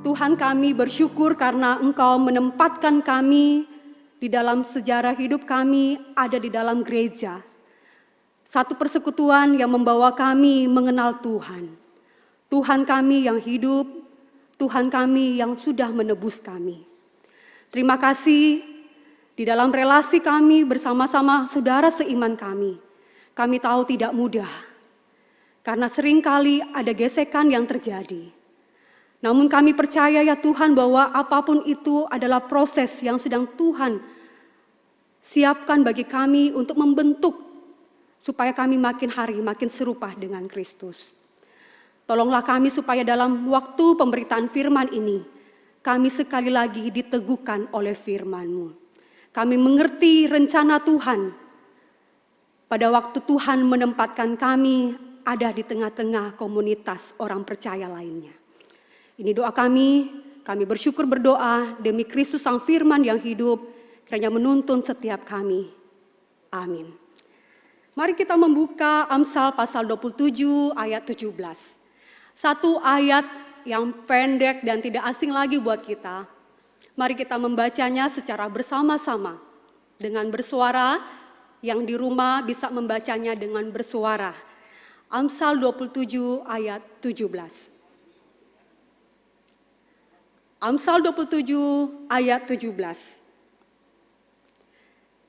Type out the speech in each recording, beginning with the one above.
Tuhan, kami bersyukur karena Engkau menempatkan kami di dalam sejarah hidup kami ada di dalam gereja. Satu persekutuan yang membawa kami mengenal Tuhan. Tuhan kami yang hidup, Tuhan kami yang sudah menebus kami. Terima kasih di dalam relasi kami bersama-sama saudara seiman kami. Kami tahu tidak mudah, karena seringkali ada gesekan yang terjadi. Namun kami percaya ya Tuhan bahwa apapun itu adalah proses yang sedang Tuhan siapkan bagi kami untuk membentuk supaya kami makin hari makin serupa dengan Kristus. Tolonglah kami supaya dalam waktu pemberitaan firman ini kami sekali lagi diteguhkan oleh firman-Mu. Kami mengerti rencana Tuhan pada waktu Tuhan menempatkan kami ada di tengah-tengah komunitas orang percaya lainnya. Ini doa kami bersyukur berdoa demi Kristus Sang Firman yang hidup, kiranya menuntun setiap kami. Amin. Mari kita membuka Amsal pasal 27 ayat 17. Satu ayat yang pendek dan tidak asing lagi buat kita. Mari kita membacanya secara bersama-sama dengan bersuara, yang di rumah bisa membacanya dengan bersuara. Amsal 27 ayat 17. Amsal 27 ayat 17.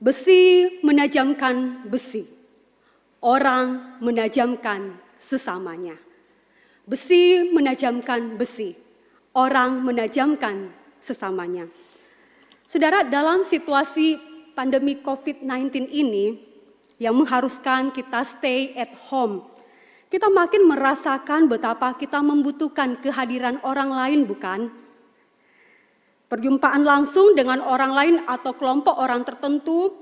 Besi menajamkan besi, orang menajamkan sesamanya. Besi menajamkan besi, orang menajamkan sesamanya. Saudara, dalam situasi pandemi COVID-19 ini yang mengharuskan kita stay at home, kita makin merasakan betapa kita membutuhkan kehadiran orang lain, bukan? Perjumpaan langsung dengan orang lain atau kelompok orang tertentu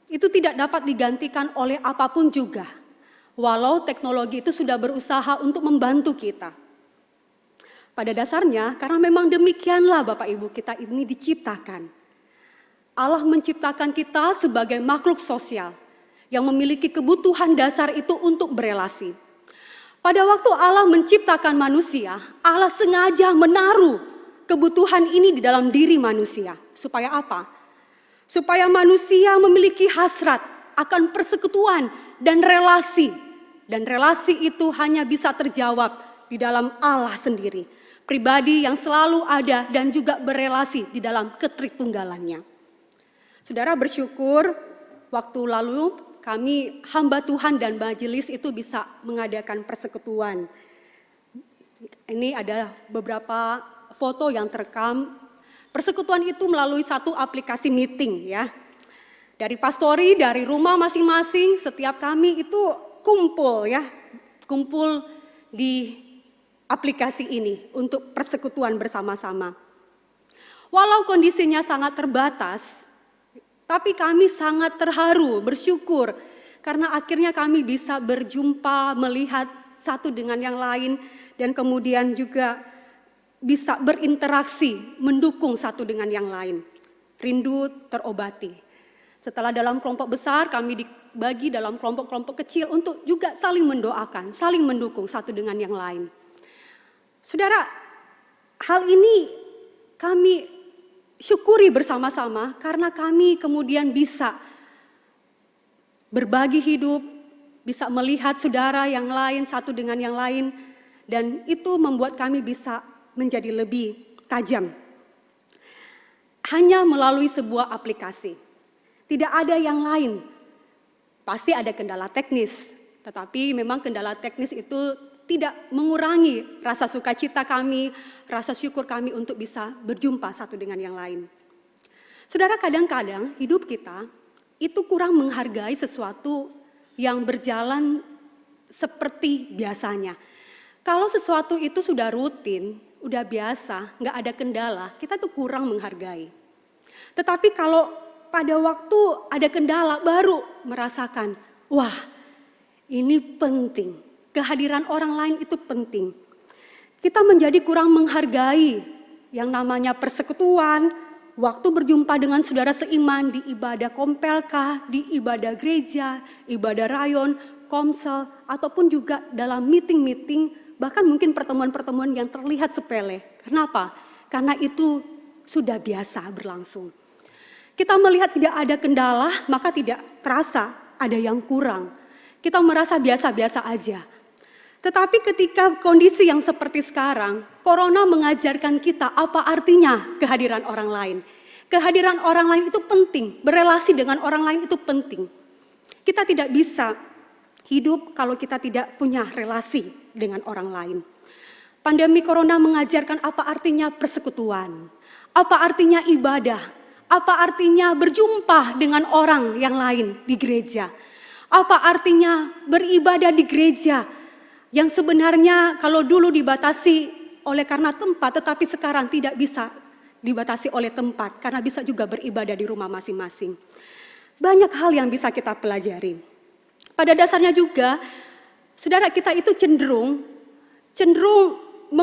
itu tidak dapat digantikan oleh apapun juga. Walau teknologi itu sudah berusaha untuk membantu kita. Pada dasarnya karena memang demikianlah Bapak Ibu kita ini diciptakan. Allah menciptakan kita sebagai makhluk sosial yang memiliki kebutuhan dasar itu untuk berelasi. Pada waktu Allah menciptakan manusia, Allah sengaja menaruh kebutuhan ini di dalam diri manusia. Supaya apa? Supaya manusia memiliki hasrat akan persekutuan dan relasi. Dan relasi itu hanya bisa terjawab di dalam Allah sendiri. Pribadi yang selalu ada dan juga berelasi di dalam ketritunggalannya. Saudara, bersyukur waktu lalu kami hamba Tuhan dan majelis itu bisa mengadakan persekutuan. Ini ada beberapa foto yang terekam. Persekutuan itu melalui satu aplikasi meeting ya. Dari pastori, dari rumah masing-masing, setiap kami itu kumpul di aplikasi ini untuk persekutuan bersama-sama. Walau kondisinya sangat terbatas, tapi kami sangat terharu, bersyukur karena akhirnya kami bisa berjumpa, melihat satu dengan yang lain dan kemudian juga bisa berinteraksi, mendukung satu dengan yang lain. Rindu terobati. Setelah dalam kelompok besar, kami dibagi dalam kelompok-kelompok kecil untuk juga saling mendoakan, saling mendukung satu dengan yang lain. Saudara, hal ini kami syukuri bersama-sama karena kami kemudian bisa berbagi hidup, bisa melihat saudara yang lain satu dengan yang lain, dan itu membuat kami bisa menjadi lebih tajam. Hanya melalui sebuah aplikasi. Tidak ada yang lain. Pasti ada kendala teknis. Tetapi memang kendala teknis itu tidak mengurangi rasa sukacita kami, rasa syukur kami untuk bisa berjumpa satu dengan yang lain. Saudara, kadang-kadang hidup kita itu kurang menghargai sesuatu yang berjalan seperti biasanya. Kalau sesuatu itu sudah rutin, udah biasa, nggak ada kendala, kita tuh kurang menghargai. Tetapi kalau pada waktu ada kendala baru merasakan, wah ini penting, kehadiran orang lain itu penting. Kita menjadi kurang menghargai yang namanya persekutuan, waktu berjumpa dengan saudara seiman di ibadah kompelkah, di ibadah gereja, ibadah rayon, komsel, ataupun juga dalam meeting-meeting, bahkan mungkin pertemuan-pertemuan yang terlihat sepele. Kenapa? karena itu sudah biasa berlangsung. Kita melihat tidak ada kendala, maka tidak terasa ada yang kurang. Kita merasa biasa-biasa aja. Tetapi ketika kondisi yang seperti sekarang, corona mengajarkan kita apa artinya kehadiran orang lain. Kehadiran orang lain itu penting, berelasi dengan orang lain itu penting. Kita tidak bisa hidup kalau kita tidak punya relasi dengan orang lain. Pandemi corona mengajarkan apa artinya persekutuan, apa artinya ibadah, apa artinya berjumpa dengan orang yang lain di gereja, apa artinya beribadah di gereja. Yang sebenarnya kalau dulu dibatasi oleh karena tempat, tetapi sekarang tidak bisa dibatasi oleh tempat, karena bisa juga beribadah di rumah masing-masing. Banyak hal yang bisa kita pelajari. Pada dasarnya juga, saudara kita itu cenderung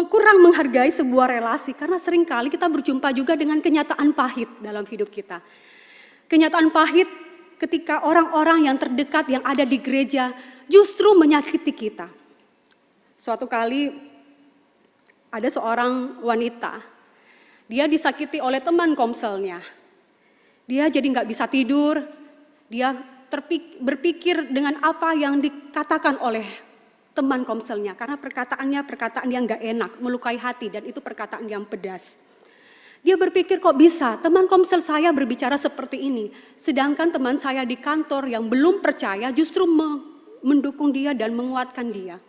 kurang menghargai sebuah relasi, karena seringkali kita berjumpa juga dengan kenyataan pahit dalam hidup kita. Kenyataan pahit ketika orang-orang yang terdekat yang ada di gereja justru menyakiti kita. Suatu kali ada seorang wanita, dia disakiti oleh teman komselnya. Dia jadi nggak bisa tidur, dia berpikir dengan apa yang dikatakan oleh teman komselnya. Karena perkataannya perkataan yang nggak enak, melukai hati, dan itu perkataan yang pedas. Dia berpikir kok bisa teman komsel saya berbicara seperti ini, sedangkan teman saya di kantor yang belum percaya justru mendukung dia dan menguatkan dia.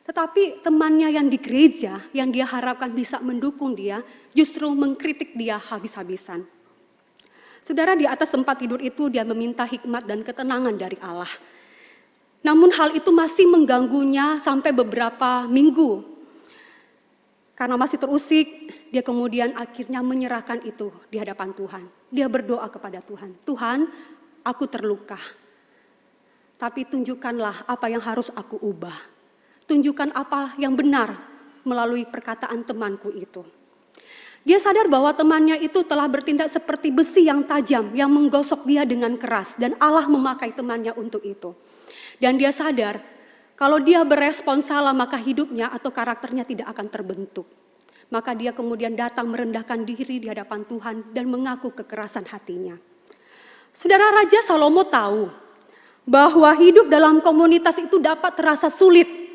Tetapi temannya yang di gereja, yang dia harapkan bisa mendukung dia, justru mengkritik dia habis-habisan. Saudara, di atas tempat tidur itu dia meminta hikmat dan ketenangan dari Allah. Namun hal itu masih mengganggunya sampai beberapa minggu. Karena masih terusik, dia kemudian akhirnya menyerahkan itu di hadapan Tuhan. Dia berdoa kepada Tuhan, Tuhan, aku terluka. Tapi tunjukkanlah apa yang harus aku ubah. Tunjukkan apa yang benar melalui perkataan temanku itu. Dia sadar bahwa temannya itu telah bertindak seperti besi yang tajam, yang menggosok dia dengan keras, dan Allah memakai temannya untuk itu. Dan dia sadar, kalau dia berespon salah, maka hidupnya atau karakternya tidak akan terbentuk. Maka dia kemudian datang merendahkan diri di hadapan Tuhan dan mengaku kekerasan hatinya. Saudara, Raja Salomo tahu bahwa hidup dalam komunitas itu dapat terasa sulit.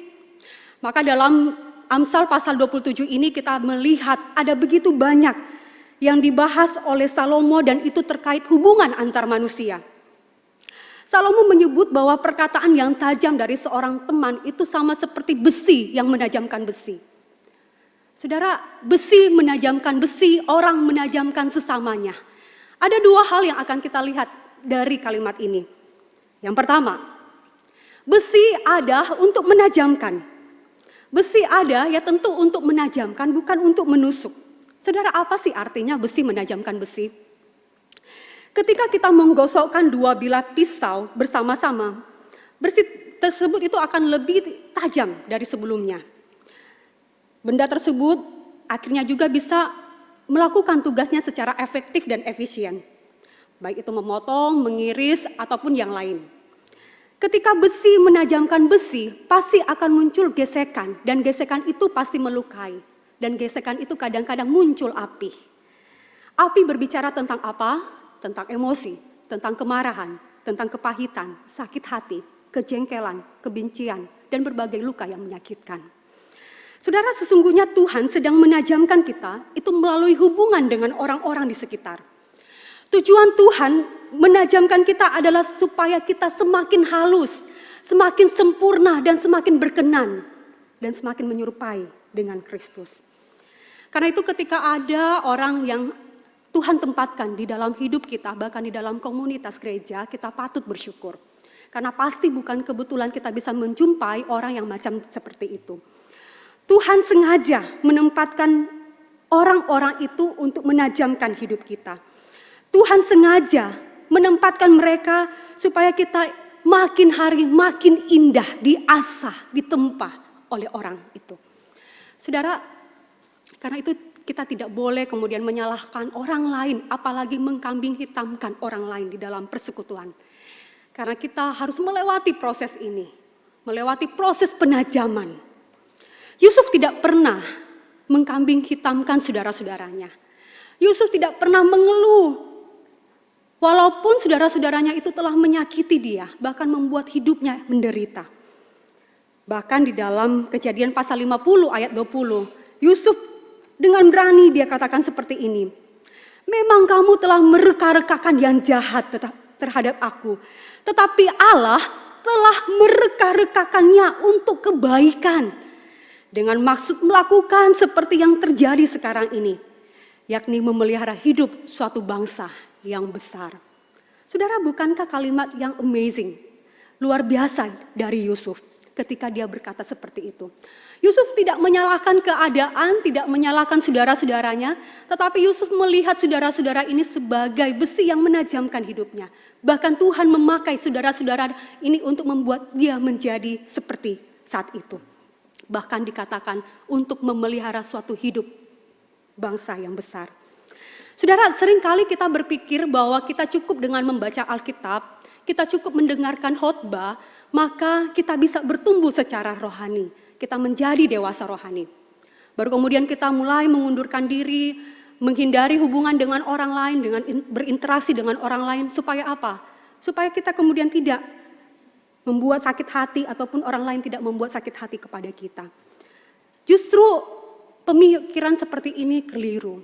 Maka dalam Amsal pasal 27 ini kita melihat ada begitu banyak yang dibahas oleh Salomo dan itu terkait hubungan antar manusia. Salomo menyebut bahwa perkataan yang tajam dari seorang teman itu sama seperti besi yang menajamkan besi. Saudara, besi menajamkan besi, orang menajamkan sesamanya. Ada dua hal yang akan kita lihat dari kalimat ini. Yang pertama, besi ada untuk menajamkan. Besi ada ya tentu untuk menajamkan, bukan untuk menusuk. Saudara, apa sih artinya besi menajamkan besi? Ketika kita menggosokkan dua bilah pisau bersama-sama, besi tersebut itu akan lebih tajam dari sebelumnya. Benda tersebut akhirnya juga bisa melakukan tugasnya secara efektif dan efisien. Baik itu memotong, mengiris, ataupun yang lain. Ketika besi menajamkan besi, pasti akan muncul gesekan. Dan gesekan itu pasti melukai. Dan gesekan itu kadang-kadang muncul api. Api berbicara tentang apa? Tentang emosi, tentang kemarahan, tentang kepahitan, sakit hati, kejengkelan, kebencian, dan berbagai luka yang menyakitkan. Saudara, sesungguhnya Tuhan sedang menajamkan kita itu melalui hubungan dengan orang-orang di sekitar. Tujuan Tuhan menajamkan kita adalah supaya kita semakin halus, semakin sempurna dan semakin berkenan dan semakin menyerupai dengan Kristus. Karena itu ketika ada orang yang Tuhan tempatkan di dalam hidup kita, bahkan di dalam komunitas gereja, kita patut bersyukur. Karena pasti bukan kebetulan kita bisa menjumpai orang yang macam seperti itu. Tuhan sengaja menempatkan orang-orang itu untuk menajamkan hidup kita. Tuhan sengaja menempatkan mereka supaya kita makin hari makin indah, diasah, ditempa oleh orang itu. Saudara, karena itu kita tidak boleh kemudian menyalahkan orang lain, apalagi mengkambing hitamkan orang lain di dalam persekutuan. Karena kita harus melewati proses ini, melewati proses penajaman. Yusuf tidak pernah mengkambing hitamkan saudara-saudaranya. Yusuf tidak pernah mengeluh, walaupun saudara-saudaranya itu telah menyakiti dia, bahkan membuat hidupnya menderita. Bahkan di dalam Kejadian pasal 50 ayat 20, Yusuf dengan berani dia katakan seperti ini. Memang kamu telah mereka-rekakan yang jahat terhadap aku, tetapi Allah telah mereka-rekakannya untuk kebaikan, dengan maksud melakukan seperti yang terjadi sekarang ini, yakni memelihara hidup suatu bangsa yang besar. Saudara, bukankah kalimat yang amazing, luar biasa dari Yusuf ketika dia berkata seperti itu? Yusuf tidak menyalahkan keadaan, tidak menyalahkan saudara-saudaranya, tetapi Yusuf melihat saudara-saudara ini sebagai besi yang menajamkan hidupnya. Bahkan Tuhan memakai saudara-saudara ini untuk membuat dia menjadi seperti saat itu. Bahkan dikatakan untuk memelihara suatu hidup bangsa yang besar. Saudara, seringkali kita berpikir bahwa kita cukup dengan membaca Alkitab, kita cukup mendengarkan khotbah, maka kita bisa bertumbuh secara rohani. Kita menjadi dewasa rohani. Baru kemudian kita mulai mengundurkan diri, menghindari hubungan dengan orang lain, dengan berinteraksi dengan orang lain. Supaya apa? Supaya kita kemudian tidak membuat sakit hati ataupun orang lain tidak membuat sakit hati kepada kita. Justru pemikiran seperti ini keliru.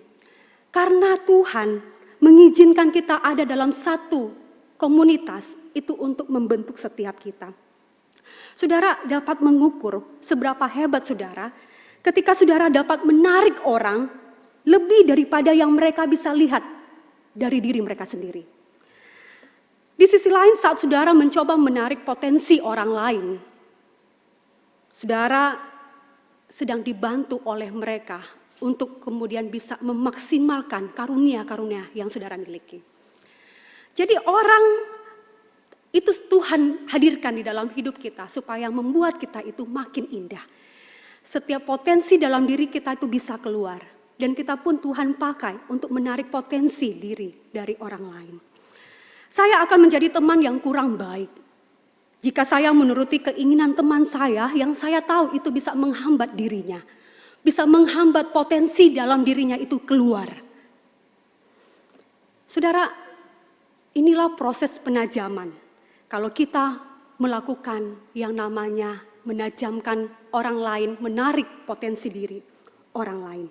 Karena Tuhan mengizinkan kita ada dalam satu komunitas itu untuk membentuk setiap kita. Saudara dapat mengukur seberapa hebat saudara ketika saudara dapat menarik orang lebih daripada yang mereka bisa lihat dari diri mereka sendiri. Di sisi lain, saat saudara mencoba menarik potensi orang lain, saudara sedang dibantu oleh mereka untuk kemudian bisa memaksimalkan karunia-karunia yang saudara miliki. Jadi orang itu Tuhan hadirkan di dalam hidup kita supaya membuat kita itu makin indah. Setiap potensi dalam diri kita itu bisa keluar. Dan kita pun Tuhan pakai untuk menarik potensi diri dari orang lain. Saya akan menjadi teman yang kurang baik jika saya menuruti keinginan teman saya yang saya tahu itu bisa menghambat dirinya. Bisa menghambat potensi dalam dirinya itu keluar. Saudara, inilah proses penajaman. Kalau kita melakukan yang namanya menajamkan orang lain, menarik potensi diri orang lain.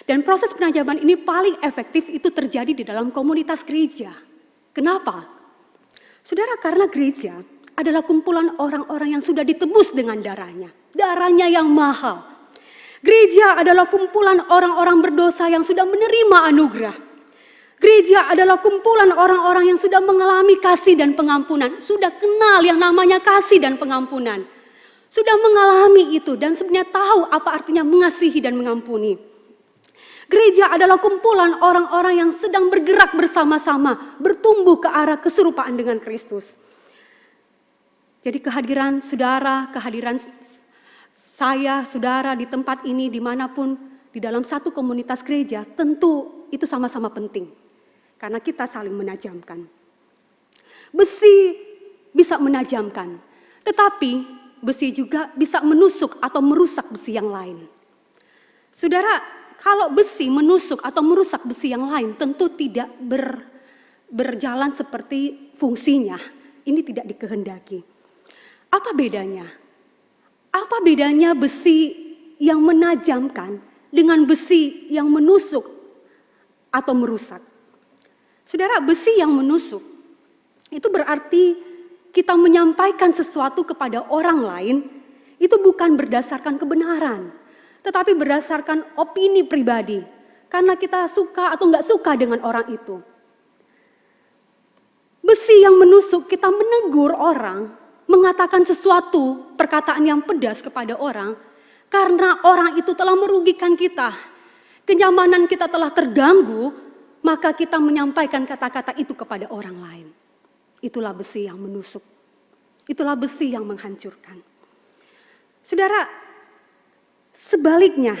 Dan proses penajaman ini paling efektif itu terjadi di dalam komunitas gereja. Kenapa? Saudara, karena gereja adalah kumpulan orang-orang yang sudah ditebus dengan darahnya. Darahnya yang mahal. Gereja adalah kumpulan orang-orang berdosa yang sudah menerima anugerah. Gereja adalah kumpulan orang-orang yang sudah mengalami kasih dan pengampunan. Sudah kenal yang namanya kasih dan pengampunan. Sudah mengalami itu dan sebenarnya tahu apa artinya mengasihi dan mengampuni. Gereja adalah kumpulan orang-orang yang sedang bergerak bersama-sama. Bertumbuh ke arah keserupaan dengan Kristus. Jadi kehadiran saudara, kehadiran saya, saudara di tempat ini, dimanapun, di dalam satu komunitas gereja, tentu itu sama-sama penting. Karena kita saling menajamkan. Besi bisa menajamkan, tetapi besi juga bisa menusuk atau merusak besi yang lain. Saudara, kalau besi menusuk atau merusak besi yang lain, tentu tidak berjalan seperti fungsinya. Ini tidak dikehendaki. Apa bedanya? Apa bedanya besi yang menajamkan dengan besi yang menusuk atau merusak? Saudara, besi yang menusuk itu berarti kita menyampaikan sesuatu kepada orang lain itu bukan berdasarkan kebenaran, tetapi berdasarkan opini pribadi. Karena kita suka atau enggak suka dengan orang itu. Besi yang menusuk, kita menegur orang, mengatakan sesuatu perkataan yang pedas kepada orang, karena orang itu telah merugikan kita. Kenyamanan kita telah terganggu, maka kita menyampaikan kata-kata itu kepada orang lain. Itulah besi yang menusuk. Itulah besi yang menghancurkan. Saudara, sebaliknya,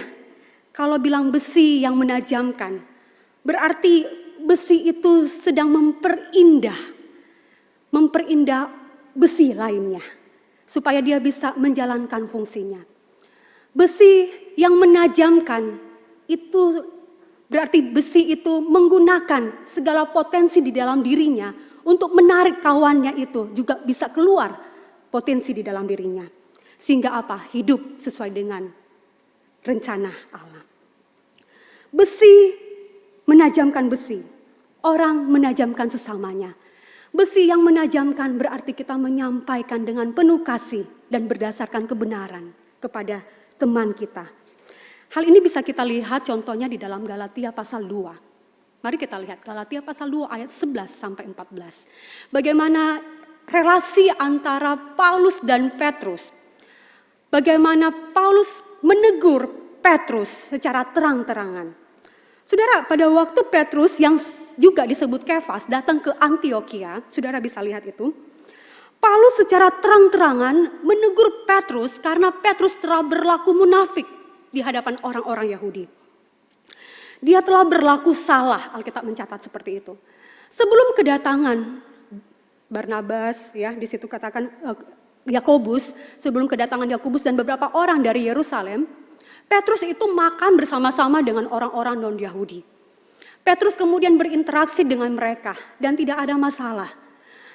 kalau bilang besi yang menajamkan, berarti besi itu sedang memperindah besi lainnya, supaya dia bisa menjalankan fungsinya. Besi yang menajamkan itu berarti besi itu menggunakan segala potensi di dalam dirinya untuk menarik kawannya itu juga bisa keluar potensi di dalam dirinya. Sehingga apa? Hidup sesuai dengan rencana Allah. Besi menajamkan besi. Orang menajamkan sesamanya. Besi yang menajamkan berarti kita menyampaikan dengan penuh kasih dan berdasarkan kebenaran kepada teman kita. Hal ini bisa kita lihat contohnya di dalam Galatia pasal 2. Mari kita lihat Galatia pasal 2 ayat 11 sampai 14. Bagaimana relasi antara Paulus dan Petrus. Bagaimana Paulus menegur Petrus secara terang-terangan. Saudara, pada waktu Petrus yang juga disebut Kefas datang ke Antiokhia, saudara bisa lihat itu. Paulus secara terang-terangan menegur Petrus karena Petrus telah berlaku munafik di hadapan orang-orang Yahudi. Dia telah berlaku salah, Alkitab mencatat seperti itu. Sebelum kedatangan Barnabas, ya di situ katakan Yakobus, sebelum kedatangan Yakobus dan beberapa orang dari Yerusalem, Petrus itu makan bersama-sama dengan orang-orang non-Yahudi. Petrus kemudian berinteraksi dengan mereka dan tidak ada masalah.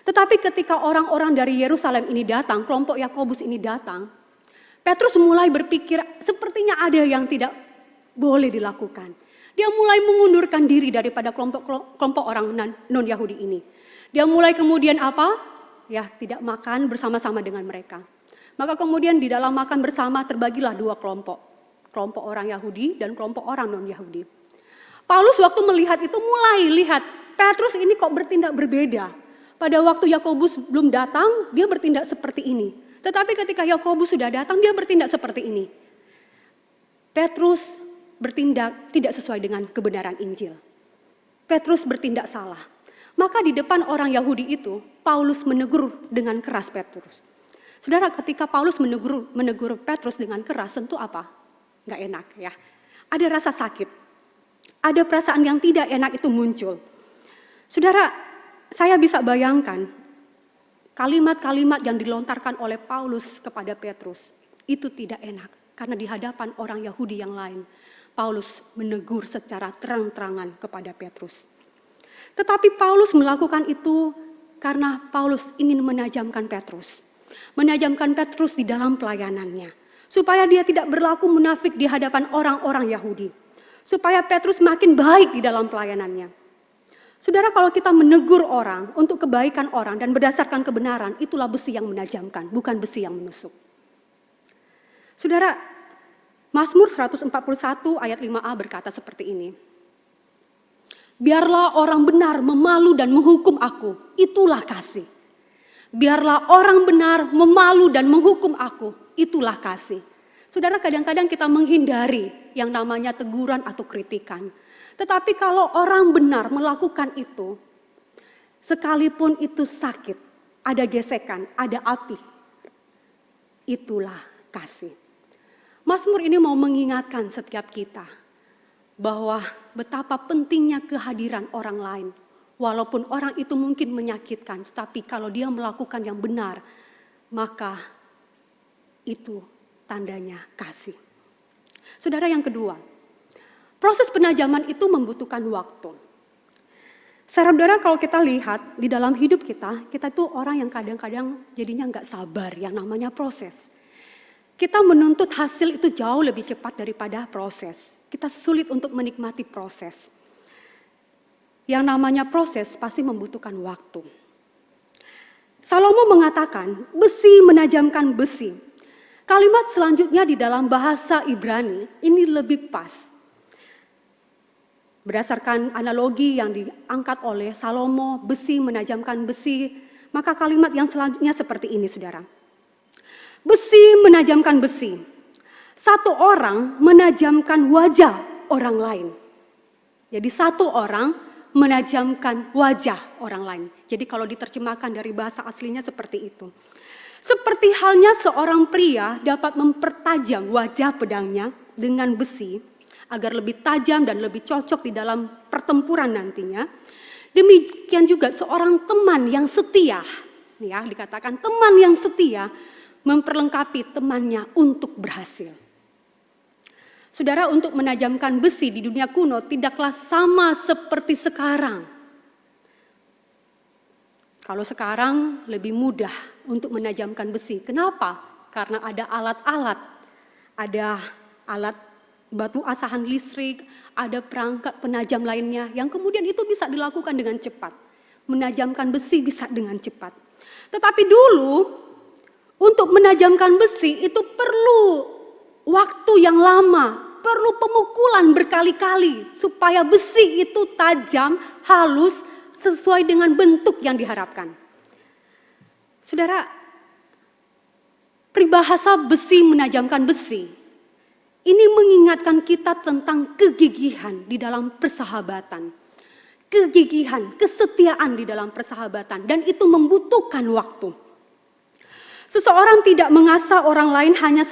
Tetapi ketika orang-orang dari Yerusalem ini datang, kelompok Yakobus ini datang, Petrus mulai berpikir sepertinya ada yang tidak boleh dilakukan. Dia mulai mengundurkan diri daripada kelompok orang non-Yahudi ini. Dia mulai kemudian apa? Ya, tidak makan bersama-sama dengan mereka. Maka kemudian di dalam makan bersama terbagilah dua kelompok. Kelompok orang Yahudi dan kelompok orang non-Yahudi. Paulus waktu melihat itu mulai lihat Petrus ini kok bertindak berbeda. Pada waktu Yakobus belum datang, dia bertindak seperti ini. Tetapi ketika Yakobus sudah datang, dia bertindak seperti ini. Petrus bertindak tidak sesuai dengan kebenaran Injil. Petrus bertindak salah. Maka di depan orang Yahudi itu, Paulus menegur dengan keras Petrus. Saudara, ketika Paulus menegur Petrus dengan keras, tentu apa? Nggak enak ya. Ada rasa sakit. Ada perasaan yang tidak enak itu muncul. Saudara, saya bisa bayangkan kalimat-kalimat yang dilontarkan oleh Paulus kepada Petrus itu tidak enak. Karena di hadapan orang Yahudi yang lain, Paulus menegur secara terang-terangan kepada Petrus. Tetapi Paulus melakukan itu karena Paulus ingin menajamkan Petrus. Menajamkan Petrus di dalam pelayanannya. Supaya dia tidak berlaku munafik di hadapan orang-orang Yahudi. Supaya Petrus makin baik di dalam pelayanannya. Saudara, kalau kita menegur orang untuk kebaikan orang dan berdasarkan kebenaran, itulah besi yang menajamkan, bukan besi yang menusuk. Saudara, Mazmur 141 ayat 5a berkata seperti ini. Biarlah orang benar memalu dan menghukum aku, itulah kasih. Biarlah orang benar memalu dan menghukum aku, itulah kasih. Saudara, kadang-kadang kita menghindari yang namanya teguran atau kritikan. Tetapi kalau orang benar melakukan itu, sekalipun itu sakit, ada gesekan, ada api, itulah kasih. Mazmur ini mau mengingatkan setiap kita bahwa betapa pentingnya kehadiran orang lain. Walaupun orang itu mungkin menyakitkan, tetapi kalau dia melakukan yang benar, maka itu tandanya kasih. Saudara, yang kedua, proses penajaman itu membutuhkan waktu. Saudara, kalau kita lihat di dalam hidup kita itu orang yang kadang-kadang jadinya nggak sabar, yang namanya proses. Kita menuntut hasil itu jauh lebih cepat daripada proses. Kita sulit untuk menikmati proses. Yang namanya proses pasti membutuhkan waktu. Salomo mengatakan, besi menajamkan besi. Kalimat selanjutnya di dalam bahasa Ibrani ini lebih pas. Berdasarkan analogi yang diangkat oleh Salomo, besi menajamkan besi, maka kalimat yang selanjutnya seperti ini, saudara. Besi menajamkan besi. Satu orang menajamkan wajah orang lain. Jadi satu orang menajamkan wajah orang lain. Jadi kalau diterjemahkan dari bahasa aslinya seperti itu. Seperti halnya seorang pria dapat mempertajam wajah pedangnya dengan besi agar lebih tajam dan lebih cocok di dalam pertempuran nantinya. Demikian juga seorang teman yang setia, ya dikatakan teman yang setia memperlengkapi temannya untuk berhasil. Saudara, untuk menajamkan besi di dunia kuno tidaklah sama seperti sekarang. Kalau sekarang lebih mudah untuk menajamkan besi. Kenapa? Karena ada alat-alat. Ada alat batu asahan listrik, ada perangkat penajam lainnya yang kemudian itu bisa dilakukan dengan cepat. Menajamkan besi bisa dengan cepat. Tetapi dulu untuk menajamkan besi itu perlu waktu yang lama, perlu pemukulan berkali-kali supaya besi itu tajam, halus, sesuai dengan bentuk yang diharapkan. Saudara, peribahasa besi menajamkan besi, ini mengingatkan kita tentang kegigihan di dalam persahabatan. Kegigihan, kesetiaan di dalam persahabatan, dan itu membutuhkan waktu. Seseorang tidak mengasah orang lain hanya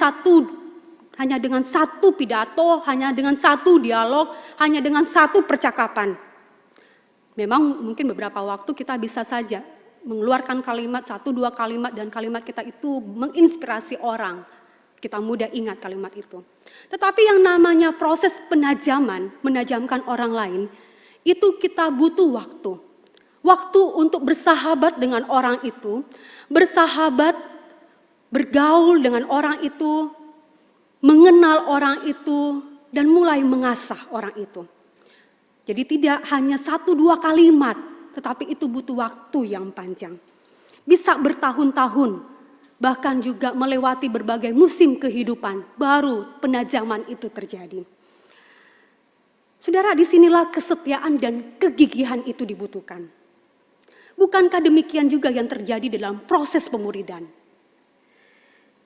dengan satu pidato, hanya dengan satu dialog, hanya dengan satu percakapan. Memang mungkin beberapa waktu kita bisa saja mengeluarkan kalimat, 1-2 kalimat, dan kalimat kita itu menginspirasi orang. Kita mudah ingat kalimat itu. Tetapi yang namanya proses penajaman, menajamkan orang lain, itu kita butuh waktu. Waktu untuk bersahabat dengan orang itu, bersahabat, bergaul dengan orang itu, mengenal orang itu, dan mulai mengasah orang itu. Jadi tidak hanya 1-2 kalimat, tetapi itu butuh waktu yang panjang. Bisa bertahun-tahun, bahkan juga melewati berbagai musim kehidupan, baru penajaman itu terjadi. Saudara, disinilah kesetiaan dan kegigihan itu dibutuhkan. Bukankah demikian juga yang terjadi dalam proses pemuridan?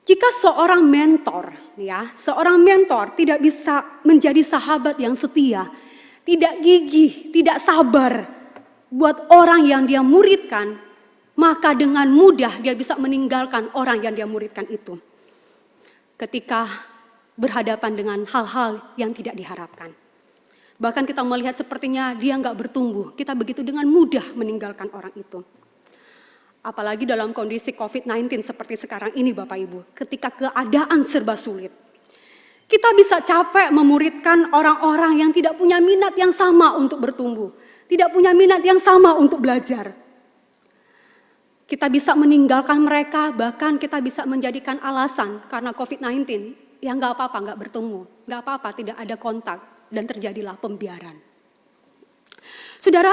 Jika seorang mentor tidak bisa menjadi sahabat yang setia, tidak gigih, tidak sabar buat orang yang dia muridkan, maka dengan mudah dia bisa meninggalkan orang yang dia muridkan itu. Ketika berhadapan dengan hal-hal yang tidak diharapkan. Bahkan kita melihat sepertinya dia nggak bertumbuh, kita begitu dengan mudah meninggalkan orang itu. Apalagi dalam kondisi COVID-19 seperti sekarang ini Bapak Ibu, ketika keadaan serba sulit. Kita bisa capek memuridkan orang-orang yang tidak punya minat yang sama untuk bertumbuh. Tidak punya minat yang sama untuk belajar. Kita bisa meninggalkan mereka, bahkan kita bisa menjadikan alasan karena COVID-19. Ya nggak apa-apa, nggak bertemu. Nggak apa-apa, tidak ada kontak. Dan terjadilah pembiaran. Saudara,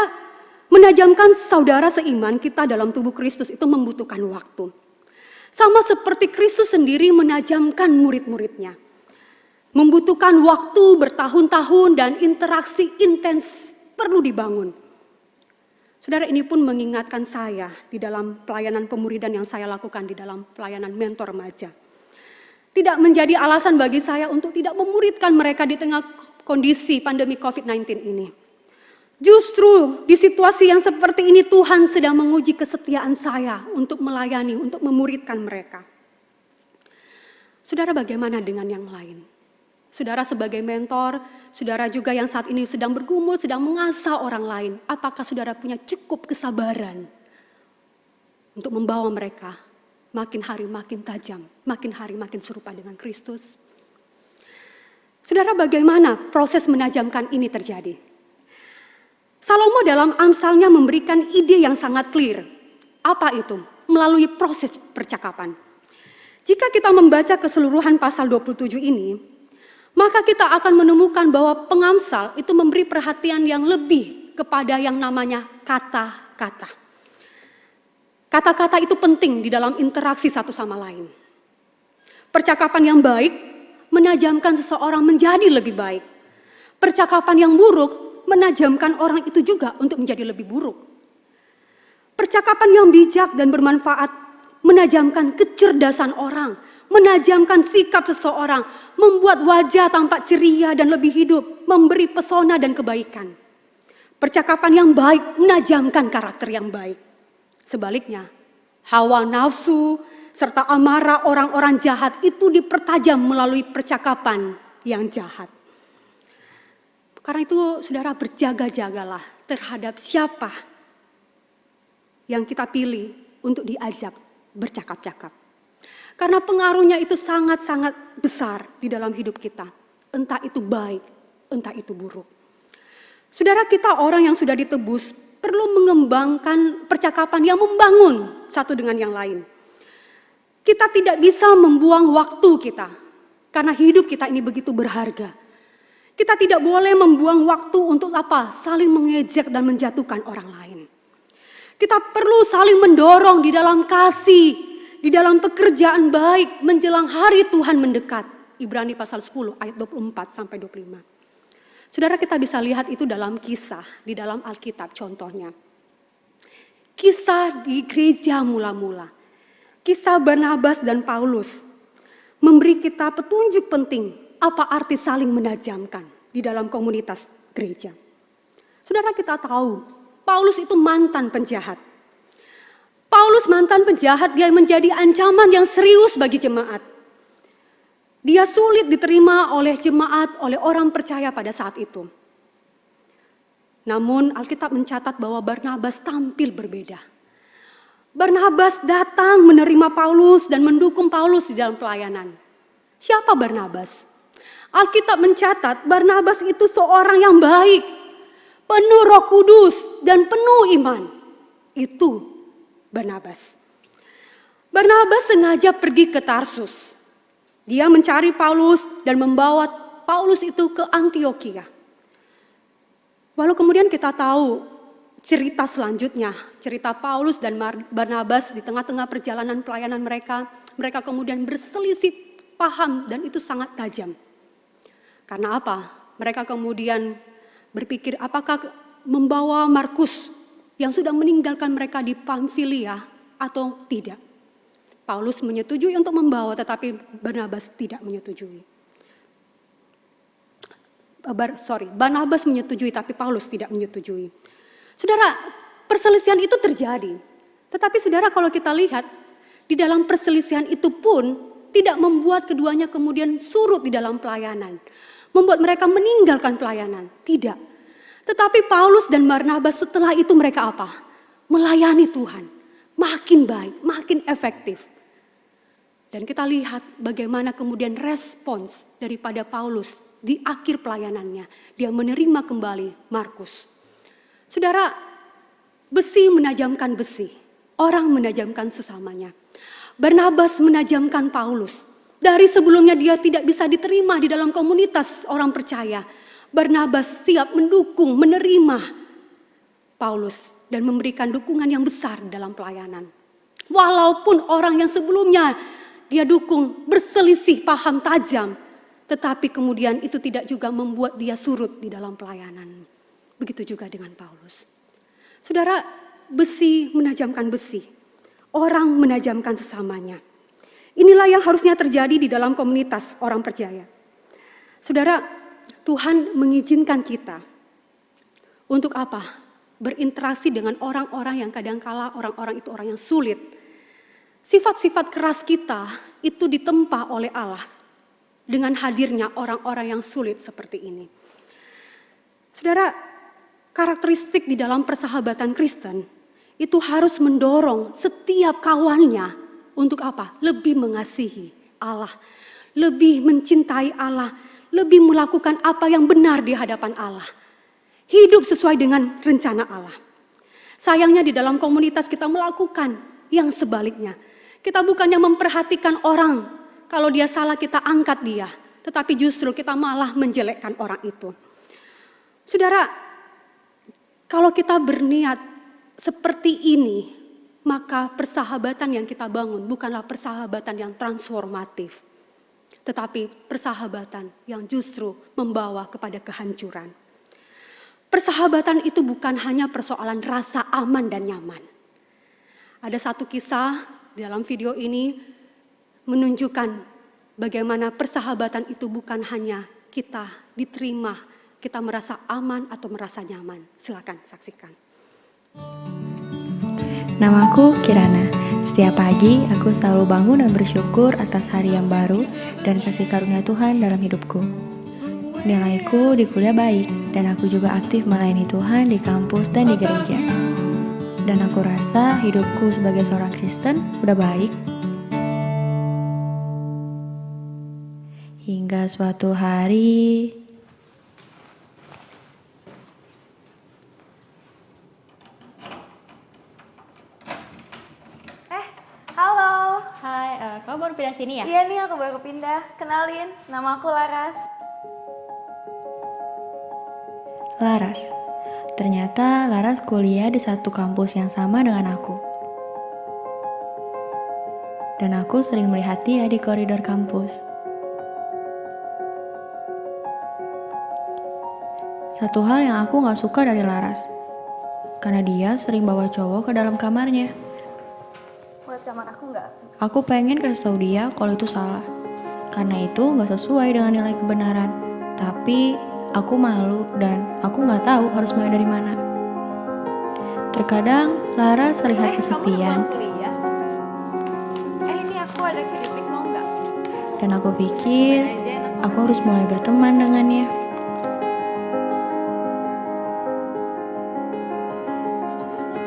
menajamkan saudara seiman kita dalam tubuh Kristus itu membutuhkan waktu. Sama seperti Kristus sendiri menajamkan murid-muridnya. Membutuhkan waktu bertahun-tahun dan interaksi intens perlu dibangun. Saudara, ini pun mengingatkan saya di dalam pelayanan pemuridan yang saya lakukan di dalam pelayanan mentor remaja. Tidak menjadi alasan bagi saya untuk tidak memuridkan mereka di tengah kondisi pandemi COVID-19 ini. Justru di situasi yang seperti ini Tuhan sedang menguji kesetiaan saya untuk melayani, untuk memuridkan mereka. Saudara, bagaimana dengan yang lain? Saudara sebagai mentor, saudara juga yang saat ini sedang bergumul, sedang mengasah orang lain. Apakah saudara punya cukup kesabaran untuk membawa mereka makin hari makin tajam, makin hari makin serupa dengan Kristus? Saudara, bagaimana proses menajamkan ini terjadi? Salomo dalam Amsalnya memberikan ide yang sangat clear. Apa itu? Melalui proses percakapan. Jika kita membaca keseluruhan pasal 27 ini, maka kita akan menemukan bahwa pengamsal itu memberi perhatian yang lebih kepada yang namanya kata-kata. Kata-kata itu penting di dalam interaksi satu sama lain. Percakapan yang baik menajamkan seseorang menjadi lebih baik. Percakapan yang buruk menajamkan orang itu juga untuk menjadi lebih buruk. Percakapan yang bijak dan bermanfaat menajamkan kecerdasan orang, menajamkan sikap seseorang, membuat wajah tampak ceria dan lebih hidup, memberi pesona dan kebaikan. Percakapan yang baik menajamkan karakter yang baik. Sebaliknya, hawa nafsu serta amarah orang-orang jahat itu dipertajam melalui percakapan yang jahat. Karena itu saudara, berjaga-jagalah terhadap siapa yang kita pilih untuk diajak bercakap-cakap. Karena pengaruhnya itu sangat-sangat besar di dalam hidup kita. entah itu baik, entah itu buruk. Saudara, kita orang yang sudah ditebus perlu mengembangkan percakapan yang membangun satu dengan yang lain. Kita tidak bisa membuang waktu kita, karena hidup kita ini begitu berharga. Kita tidak boleh membuang waktu untuk apa? Saling mengejek dan menjatuhkan orang lain. Kita perlu saling mendorong di dalam kasih, di dalam pekerjaan baik menjelang hari Tuhan mendekat. Ibrani pasal 10 ayat 24 sampai 25. Saudara, kita bisa lihat itu dalam kisah di dalam Alkitab contohnya. Kisah di gereja mula-mula. Kisah Barnabas dan Paulus memberi kita petunjuk penting apa arti saling menajamkan di dalam komunitas gereja. Saudara, kita tahu Paulus itu mantan penjahat. Paulus mantan penjahat, dia menjadi ancaman yang serius bagi jemaat. Dia sulit diterima oleh jemaat, oleh orang percaya pada saat itu. Namun Alkitab mencatat bahwa Barnabas tampil berbeda. Barnabas datang menerima Paulus dan mendukung Paulus di dalam pelayanan. Siapa Barnabas? Alkitab mencatat Barnabas itu seorang yang baik, penuh Roh Kudus dan penuh iman. Itu Barnabas. Barnabas sengaja pergi ke Tarsus. Dia mencari Paulus dan membawa Paulus itu ke Antiokhia. Lalu kemudian kita tahu cerita selanjutnya, cerita Paulus dan Barnabas di tengah-tengah perjalanan pelayanan mereka. Mereka kemudian berselisih paham dan itu sangat tajam. Karena apa? Mereka kemudian berpikir apakah membawa Markus yang sudah meninggalkan mereka di Pamfilia atau tidak. Paulus menyetujui untuk membawa, tetapi Barnabas tidak menyetujui. Barnabas menyetujui, tapi Paulus tidak menyetujui. Saudara, perselisihan itu terjadi. Tetapi saudara, kalau kita lihat, di dalam perselisihan itu pun tidak membuat keduanya kemudian surut di dalam pelayanan. Membuat mereka meninggalkan pelayanan. Tidak. Tetapi Paulus dan Barnabas setelah itu mereka apa? Melayani Tuhan. Makin baik, makin efektif. Dan kita lihat bagaimana kemudian respons daripada Paulus di akhir pelayanannya. Dia menerima kembali Markus. Saudara, besi menajamkan besi. Orang menajamkan sesamanya. Barnabas menajamkan Paulus. Dari sebelumnya dia tidak bisa diterima di dalam komunitas orang percaya. Barnabas siap mendukung, menerima Paulus dan memberikan dukungan yang besar dalam pelayanan. Walaupun orang yang sebelumnya dia dukung berselisih paham tajam, tetapi kemudian itu tidak juga membuat dia surut di dalam pelayanan. Begitu juga dengan Paulus. Saudara, besi menajamkan besi. Orang menajamkan sesamanya. Inilah yang harusnya terjadi di dalam komunitas orang percaya. Saudara, Tuhan mengizinkan kita untuk apa? Berinteraksi dengan orang-orang yang kadangkala orang-orang itu orang yang sulit. Sifat-sifat keras kita itu ditempa oleh Allah dengan hadirnya orang-orang yang sulit seperti ini. Saudara, karakteristik di dalam persahabatan Kristen itu harus mendorong setiap kawannya untuk apa? Lebih mengasihi Allah, lebih mencintai Allah, lebih melakukan apa yang benar di hadapan Allah. Hidup sesuai dengan rencana Allah. Sayangnya di dalam komunitas kita melakukan yang sebaliknya. Kita bukannya memperhatikan orang, kalau dia salah kita angkat dia, tetapi justru kita malah menjelekkan orang itu. Saudara, kalau kita berniat seperti ini, maka persahabatan yang kita bangun bukanlah persahabatan yang transformatif, tetapi persahabatan yang justru membawa kepada kehancuran. Persahabatan itu bukan hanya persoalan rasa aman dan nyaman. Ada satu kisah dalam video ini menunjukkan bagaimana persahabatan itu bukan hanya kita diterima, kita merasa aman atau merasa nyaman. Silakan saksikan. Namaku Kirana. Setiap pagi aku selalu bangun dan bersyukur atas hari yang baru dan kasih karunia Tuhan dalam hidupku. Nilaiku di kuliah baik dan aku juga aktif melayani Tuhan di kampus dan di gereja. Dan aku rasa hidupku sebagai seorang Kristen udah baik. Hingga suatu hari, Halo. hai, kamu baru pindah sini ya? Iya nih, aku baru pindah. Kenalin, nama aku Laras. Laras. Ternyata Laras kuliah di satu kampus yang sama dengan aku. Dan aku sering melihat dia di koridor kampus. Satu hal yang aku gak suka dari Laras, karena dia sering bawa cowok ke dalam kamarnya. Buat kamar aku nggak? Aku pengen kasih tahu dia kalau itu salah, karena itu gak sesuai dengan nilai kebenaran. Tapi aku malu dan aku gak tahu harus mulai dari mana. Terkadang Laras terlihat kesepian, Ini aku ada keripik, mau nggak? dan aku pikir aku harus mulai berteman dengannya.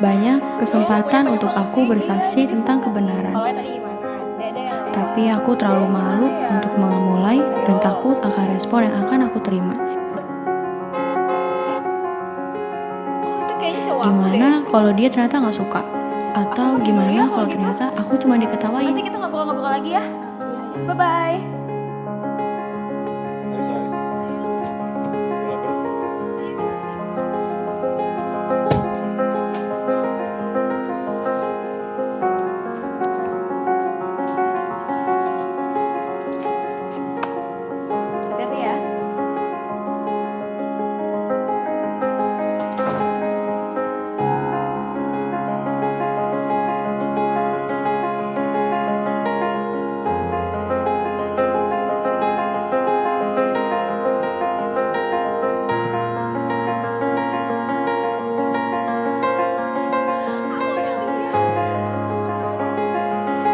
Banyak kesempatan untuk aku bersaksi tentang kebenaran. Tapi aku terlalu malu untuk memulai dan takut akan respon yang akan aku terima. Gimana kalau dia ternyata gak suka? Atau gimana kalau ternyata aku cuma diketawain? Nanti kita ngobrol-ngobrol lagi ya. Bye-bye. Hati-hati ya.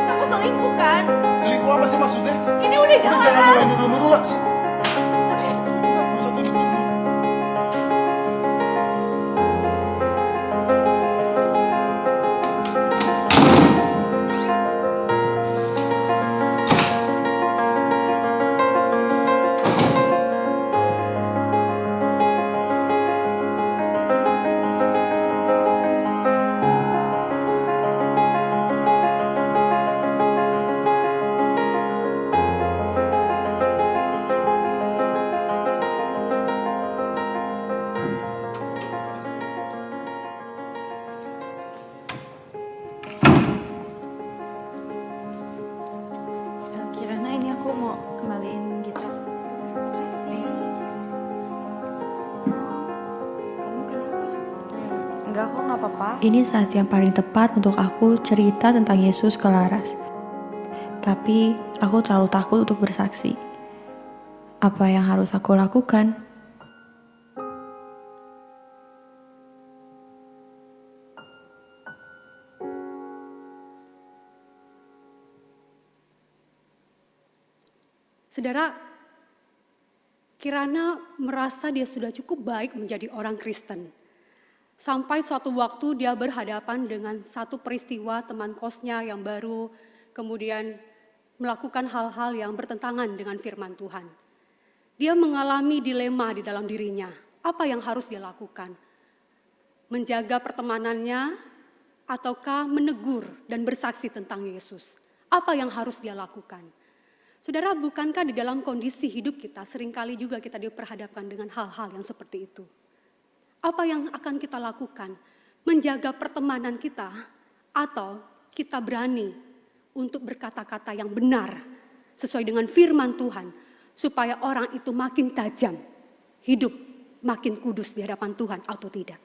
Kamu selingkuh kan? Selingkuh apa sih maksudnya? Ini udah Udah jangan jelas. mulai nuduh-nuduh lah. Udah, gak usah tuduh-tuduh. Kirana ini aku mau kembaliin gitar. Kamu kenapa? Enggak kok, nggak apa-apa. Ini saat yang paling tepat untuk aku cerita tentang Yesus ke Laras. Tapi aku terlalu takut untuk bersaksi. Apa yang harus aku lakukan? Saudara, Kirana merasa dia sudah cukup baik menjadi orang Kristen. Sampai suatu waktu dia berhadapan dengan satu peristiwa teman kosnya yang baru kemudian melakukan hal-hal yang bertentangan dengan firman Tuhan. Dia mengalami dilema di dalam dirinya. Apa yang harus dia lakukan? Menjaga pertemanannya ataukah menegur dan bersaksi tentang Yesus? Apa yang harus dia lakukan? Saudara, bukankah di dalam kondisi hidup kita seringkali juga kita diperhadapkan dengan hal-hal yang seperti itu? Apa yang akan kita lakukan? Menjaga pertemanan kita atau kita berani untuk berkata-kata yang benar sesuai dengan firman Tuhan supaya orang itu makin tajam, hidup makin kudus di hadapan Tuhan atau tidak?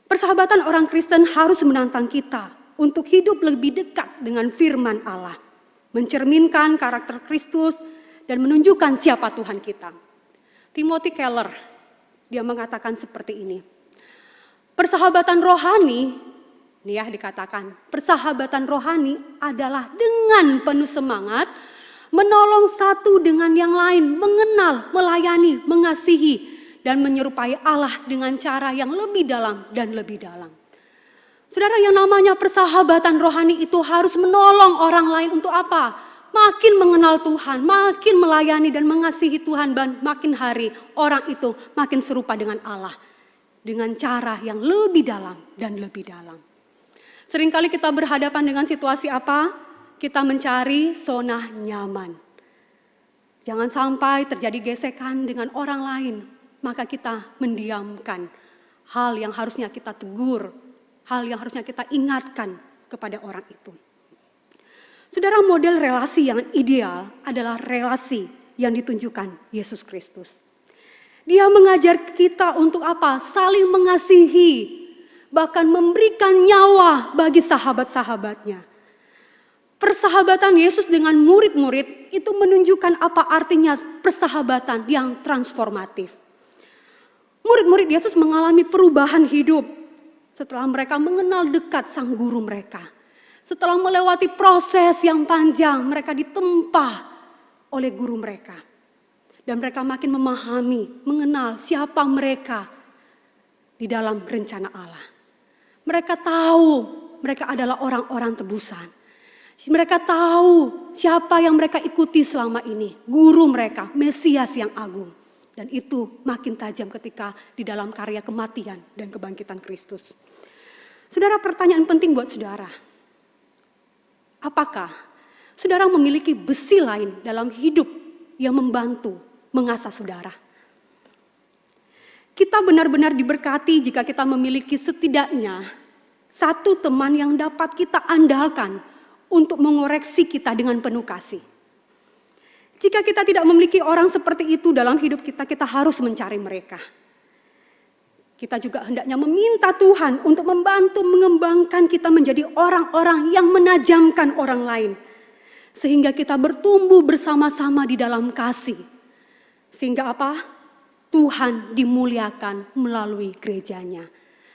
Persahabatan orang Kristen harus menantang kita untuk hidup lebih dekat dengan firman Allah, mencerminkan karakter Kristus dan menunjukkan siapa Tuhan kita. Timothy Keller, dia mengatakan seperti ini. Persahabatan rohani, nih ya dikatakan, persahabatan rohani adalah dengan penuh semangat, menolong satu dengan yang lain, mengenal, melayani, mengasihi, dan menyerupai Allah dengan cara yang lebih dalam dan lebih dalam. Saudara, yang namanya persahabatan rohani itu harus menolong orang lain untuk apa? makin mengenal Tuhan, makin melayani dan mengasihi Tuhan, dan makin hari orang itu makin serupa dengan Allah. Dengan cara yang lebih dalam dan lebih dalam. Seringkali kita berhadapan dengan situasi apa? Kita mencari zona nyaman. Jangan sampai terjadi gesekan dengan orang lain, maka kita mendiamkan hal yang harusnya kita tegur, hal yang harusnya kita ingatkan kepada orang itu. Saudara, model relasi yang ideal adalah relasi yang ditunjukkan Yesus Kristus. Dia mengajar kita untuk apa? Saling mengasihi, bahkan memberikan nyawa bagi sahabat-sahabatnya. Persahabatan Yesus dengan murid-murid itu menunjukkan apa artinya persahabatan yang transformatif. Murid-murid Yesus mengalami perubahan hidup setelah mereka mengenal dekat sang guru mereka. Setelah melewati proses yang panjang, mereka ditempa oleh guru mereka. Dan mereka makin memahami, mengenal siapa mereka di dalam rencana Allah. Mereka tahu mereka adalah orang-orang tebusan. Mereka tahu siapa yang mereka ikuti selama ini. Guru mereka, Mesias yang agung. Dan itu makin tajam ketika di dalam karya kematian dan kebangkitan Kristus. Saudara, pertanyaan penting buat saudara. Apakah saudara memiliki besi lain dalam hidup yang membantu mengasah saudara? Kita benar-benar diberkati jika kita memiliki setidaknya satu teman yang dapat kita andalkan untuk mengoreksi kita dengan penuh kasih. Jika kita tidak memiliki orang seperti itu dalam hidup kita, kita harus mencari mereka. Kita juga hendaknya meminta Tuhan untuk membantu mengembangkan kita menjadi orang-orang yang menajamkan orang lain. Sehingga kita bertumbuh bersama-sama di dalam kasih. Sehingga apa? Tuhan dimuliakan melalui gerejanya.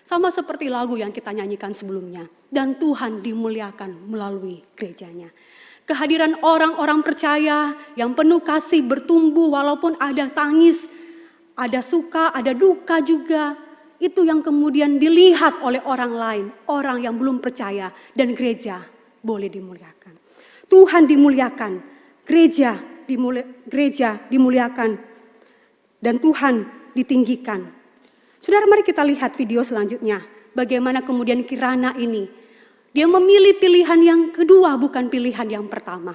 Sama seperti lagu yang kita nyanyikan sebelumnya. Dan Tuhan dimuliakan melalui gerejanya. Kehadiran orang-orang percaya yang penuh kasih bertumbuh walaupun ada tangis, ada suka, ada duka juga. Itu yang kemudian dilihat oleh orang lain, orang yang belum percaya, dan gereja boleh dimuliakan. Tuhan dimuliakan, gereja dimuliakan, dan Tuhan ditinggikan. Saudara, mari kita lihat video selanjutnya. Bagaimana kemudian Kirana ini, dia memilih pilihan yang kedua, bukan pilihan yang pertama.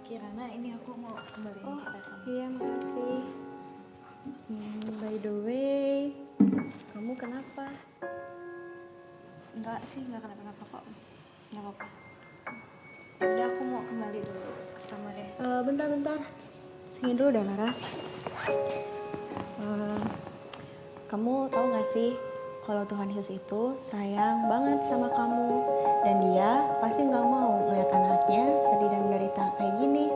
Kirana, ini aku mau kembali kita kamu. Iya, makasih. By the way, kamu kenapa? Enggak sih, enggak kenapa-napa kok. Enggak apa-apa. Ya udah, aku mau kembali dulu ke kamar ya. Bentar. Sini dulu dah, Laras. Kamu tahu gak sih kalau Tuhan Yesus itu sayang banget sama kamu, dan Dia pasti gak mau melihat anaknya sedih dan menderita kayak gini.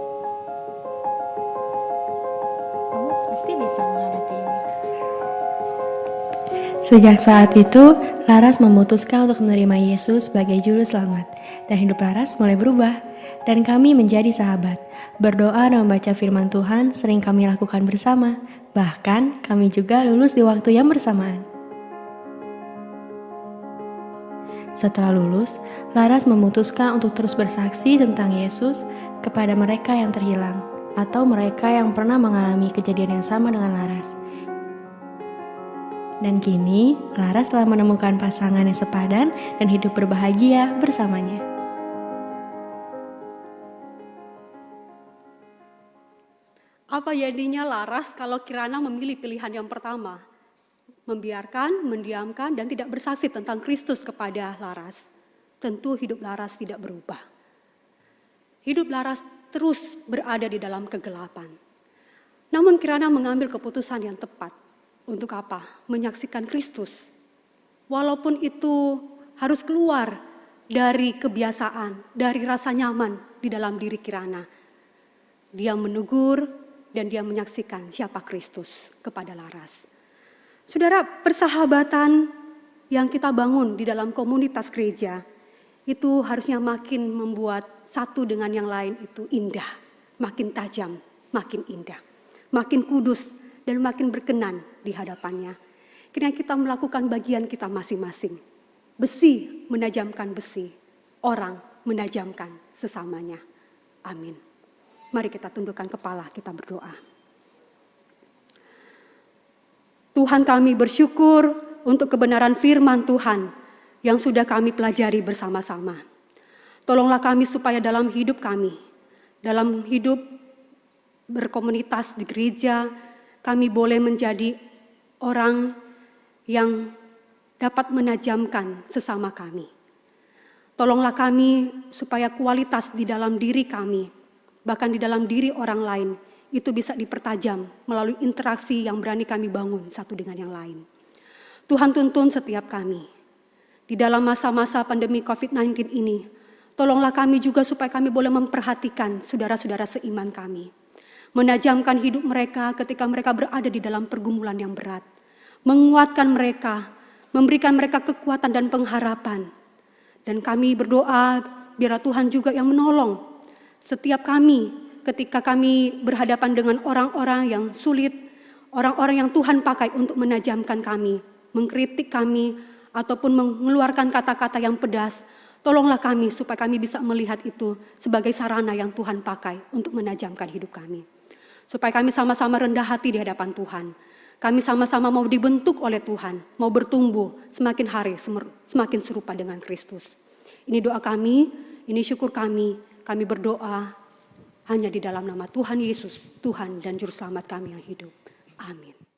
Kamu pasti bisa menghadapi ini. Sejak saat itu, Laras memutuskan untuk menerima Yesus sebagai juru selamat, dan hidup Laras mulai berubah, dan kami menjadi sahabat. Berdoa dan membaca firman Tuhan sering kami lakukan bersama, bahkan kami juga lulus di waktu yang bersamaan. Setelah lulus, Laras memutuskan untuk terus bersaksi tentang Yesus kepada mereka yang terhilang, atau mereka yang pernah mengalami kejadian yang sama dengan Laras. Dan kini, Laras telah menemukan pasangan yang sepadan dan hidup berbahagia bersamanya. Apa jadinya Laras kalau Kirana memilih pilihan yang pertama? Membiarkan, mendiamkan, dan tidak bersaksi tentang Kristus kepada Laras. Tentu hidup Laras tidak berubah. Hidup Laras terus berada di dalam kegelapan. Namun Kirana mengambil keputusan yang tepat. Untuk apa? Menyaksikan Kristus. Walaupun itu harus keluar dari kebiasaan, dari rasa nyaman di dalam diri Kirana. Dia menegur dan dia menyaksikan siapa Kristus kepada Laras. Saudara, persahabatan yang kita bangun di dalam komunitas gereja itu harusnya makin membuat satu dengan yang lain itu indah, makin tajam, makin indah, makin kudus dan makin berkenan di hadapannya. kiranya kita melakukan bagian kita masing-masing. Besi menajamkan besi, orang menajamkan sesamanya. Amin. Mari kita tundukkan kepala, kita berdoa. Tuhan, kami bersyukur untuk kebenaran firman Tuhan yang sudah kami pelajari bersama-sama. Tolonglah kami supaya dalam hidup kami, dalam hidup berkomunitas di gereja, kami boleh menjadi orang yang dapat menajamkan sesama kami. Tolonglah kami supaya kualitas di dalam diri kami, bahkan di dalam diri orang lain, itu bisa dipertajam melalui interaksi yang berani kami bangun satu dengan yang lain. Tuhan, tuntun setiap kami. Di dalam masa-masa pandemi COVID-19 ini, tolonglah kami juga supaya kami boleh memperhatikan saudara-saudara seiman kami. Menajamkan hidup mereka ketika mereka berada di dalam pergumulan yang berat. Menguatkan mereka, memberikan mereka kekuatan dan pengharapan. Dan kami berdoa, biarlah Tuhan juga yang menolong setiap kami ketika kami berhadapan dengan orang-orang yang sulit, orang-orang yang Tuhan pakai untuk menajamkan kami, mengkritik kami, ataupun mengeluarkan kata-kata yang pedas. Tolonglah kami supaya kami bisa melihat itu sebagai sarana yang Tuhan pakai untuk menajamkan hidup kami. Supaya kami sama-sama rendah hati di hadapan Tuhan. Kami sama-sama mau dibentuk oleh Tuhan, mau bertumbuh semakin hari semakin serupa dengan Kristus. Ini doa kami, ini syukur kami berdoa hanya di dalam nama Tuhan Yesus, Tuhan dan Juru Selamat kami yang hidup. Amin.